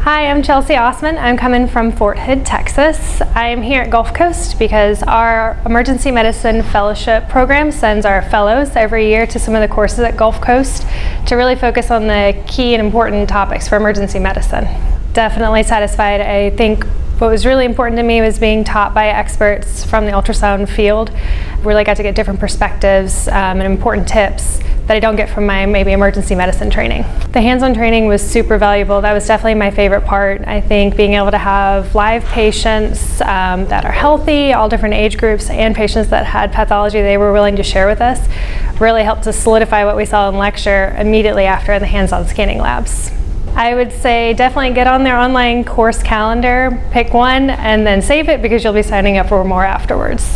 Hi, I'm Chelsea Ausman. I'm coming from Fort Hood, Texas. I'm here at Gulfcoast because our emergency medicine fellowship program sends our fellows every year to some of the courses at Gulfcoast to really focus on the key and important topics for emergency medicine. Definitely satisfied. I think what was really important to me was being taught by experts from the ultrasound field. Really got to get different perspectives and important tips that I don't get from my maybe emergency medicine training. The hands-on training was super valuable. That was definitely my favorite part. I think being able to have live patients that are healthy, all different age groups, and patients that had pathology they were willing to share with us really helped to solidify what we saw in lecture immediately after in the hands-on scanning labs. I would say definitely get on their online course calendar, pick one, and then save it because you'll be signing up for more afterwards.